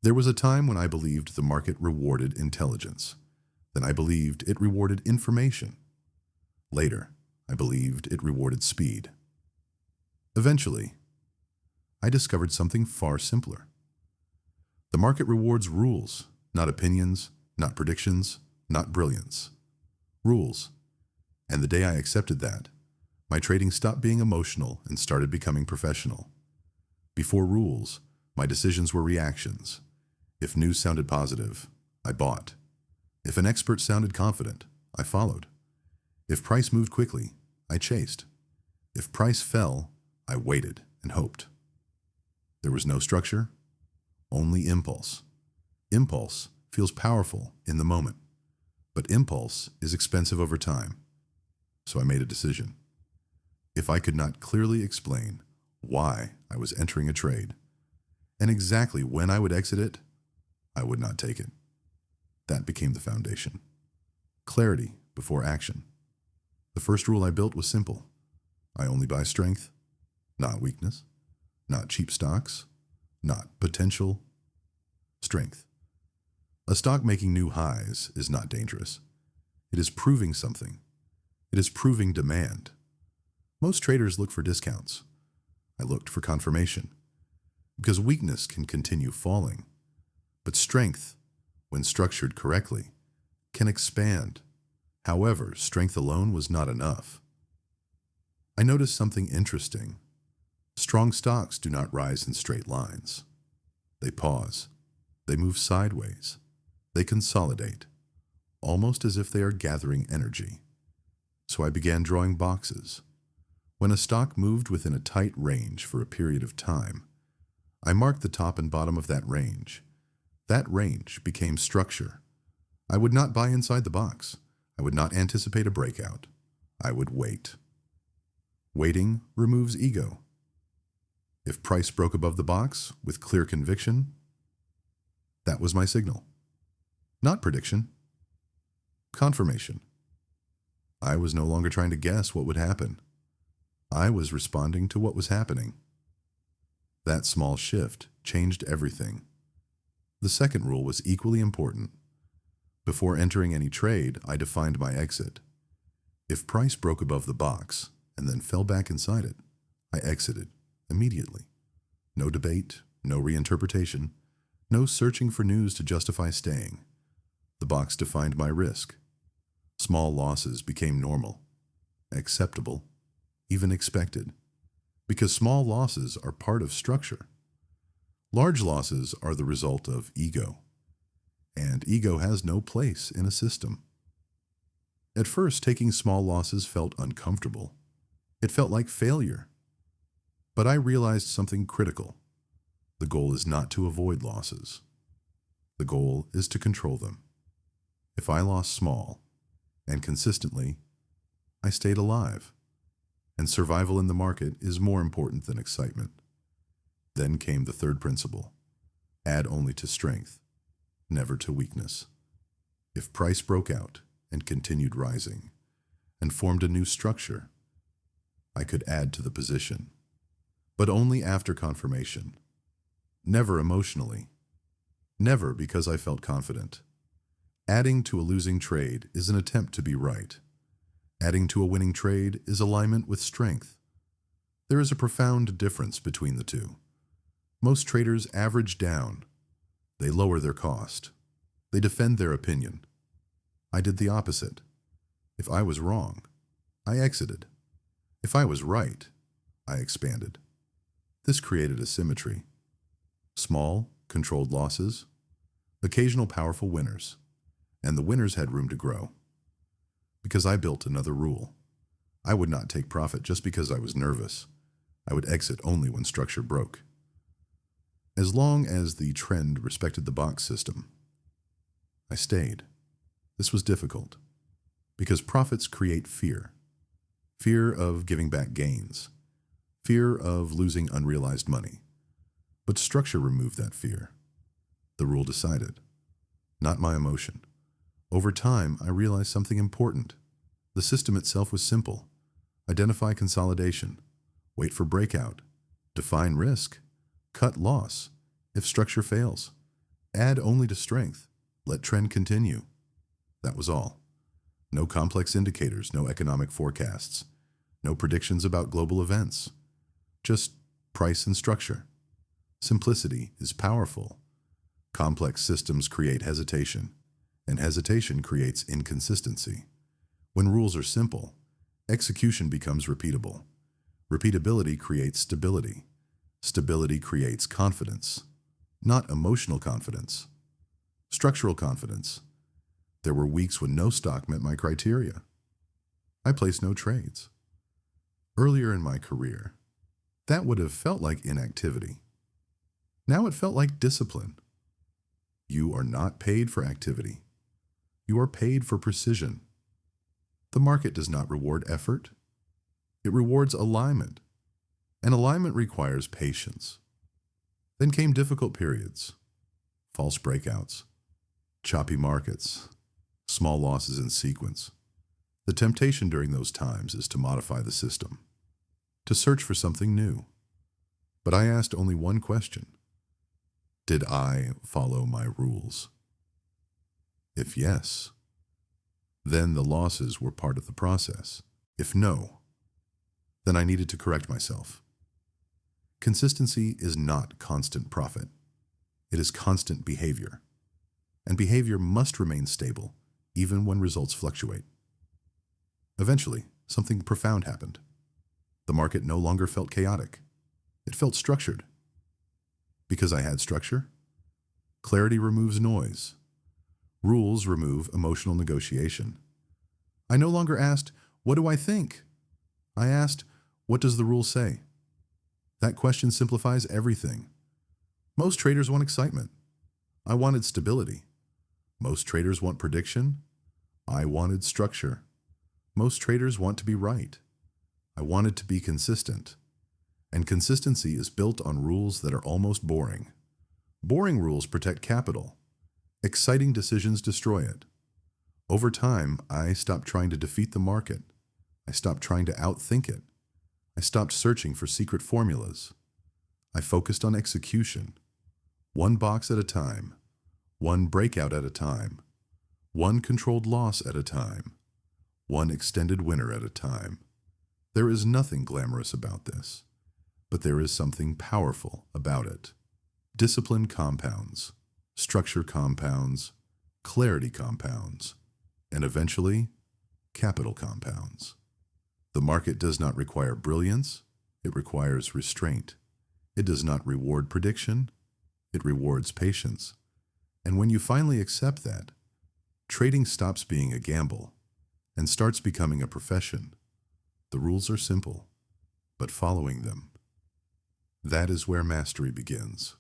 There was a time when I believed the market rewarded intelligence. Then I believed it rewarded information. Later, I believed it rewarded speed. Eventually, I discovered something far simpler. The market rewards rules, not opinions, not predictions, not brilliance. Rules. And the day I accepted that, my trading stopped being emotional and started becoming professional. Before rules, my decisions were reactions. If news sounded positive, I bought. If an expert sounded confident, I followed. If price moved quickly, I chased. If price fell, I waited and hoped. There was no structure, only impulse. Impulse feels powerful in the moment, but impulse is expensive over time. So I made a decision. If I could not clearly explain why I was entering a trade and exactly when I would exit it, I would not take it. That became the foundation. Clarity before action. The first rule I built was simple. I only buy strength, not weakness, not cheap stocks, not potential. Strength. A stock making new highs is not dangerous. It is proving something. It is proving demand. Most traders look for discounts. I looked for confirmation, because weakness can continue falling. But strength, when structured correctly, can expand. However, strength alone was not enough. I noticed something interesting. Strong stocks do not rise in straight lines. They pause. They move sideways. They consolidate, almost as if they are gathering energy. So I began drawing boxes. When a stock moved within a tight range for a period of time, I marked the top and bottom of that range. That range became structure. I would not buy inside the box. I would not anticipate a breakout. I would wait. Waiting removes ego. If price broke above the box with clear conviction, that was my signal. Not prediction. Confirmation. I was no longer trying to guess what would happen. I was responding to what was happening. That small shift changed everything. The second rule was equally important. Before entering any trade, I defined my exit. If price broke above the box and then fell back inside it, I exited immediately. No debate, no reinterpretation, no searching for news to justify staying. The box defined my risk. Small losses became normal, acceptable, even expected, because small losses are part of structure. Large losses are the result of ego, and ego has no place in a system. At first, taking small losses felt uncomfortable. It felt like failure. But I realized something critical. The goal is not to avoid losses. The goal is to control them. If I lost small and consistently, I stayed alive. And survival in the market is more important than excitement. Then came the third principle. Add only to strength, never to weakness. If price broke out and continued rising and formed a new structure, I could add to the position, but only after confirmation. Never emotionally. Never because I felt confident. Adding to a losing trade is an attempt to be right. Adding to a winning trade is alignment with strength. There is a profound difference between the two. Most traders average down. They lower their cost. They defend their opinion. I did the opposite. If I was wrong, I exited. If I was right, I expanded. This created a symmetry. Small, controlled losses, occasional powerful winners, and the winners had room to grow. Because I built another rule. I would not take profit just because I was nervous. I would exit only when structure broke. As long as the trend respected the box system, I stayed. This was difficult, because profits create fear. Fear of giving back gains. Fear of losing unrealized money. But structure removed that fear. The rule decided, not my emotion. Over time, I realized something important. The system itself was simple. Identify consolidation, wait for breakout, define risk, cut loss if structure fails, Add only to strength. Let trend continue. That was all. No complex indicators, no economic forecasts, no predictions about global events. Just price and structure. Simplicity is powerful. Complex systems create hesitation, and hesitation creates inconsistency. When rules are simple, execution becomes repeatable. Repeatability creates stability. Stability creates confidence. Not emotional confidence. Structural confidence. There were weeks when no stock met my criteria. I placed no trades. Earlier in my career, that would have felt like inactivity. Now it felt like discipline. You are not paid for activity. You are paid for precision. The market does not reward effort. It rewards alignment, and alignment requires patience. Then came difficult periods, false breakouts, choppy markets, small losses in sequence. The temptation during those times is to modify the system, to search for something new. But I asked only one question. Did I follow my rules? If yes, then the losses were part of the process. If no, then I needed to correct myself. Consistency is not constant profit. It is constant behavior. And behavior must remain stable, even when results fluctuate. Eventually, something profound happened. The market no longer felt chaotic. It felt structured. Because I had structure, clarity removes noise. Rules remove emotional negotiation. I no longer asked, "What do I think?" I asked, "What does the rule say?" That question simplifies everything. Most traders want excitement. I wanted stability. Most traders want prediction. I wanted structure. Most traders want to be right. I wanted to be consistent. And consistency is built on rules that are almost boring. Boring rules protect capital. Exciting decisions destroy it. Over time, I stopped trying to defeat the market. I stopped trying to outthink it. I stopped searching for secret formulas. I focused on execution. One box at a time. One breakout at a time. One controlled loss at a time. One extended winner at a time. There is nothing glamorous about this, but there is something powerful about it. Discipline compounds, structure compounds, clarity compounds, and eventually, capital compounds. The market does not require brilliance, it requires restraint. It does not reward prediction, it rewards patience. And when you finally accept that, trading stops being a gamble and starts becoming a profession. The rules are simple, but following them, that is where mastery begins.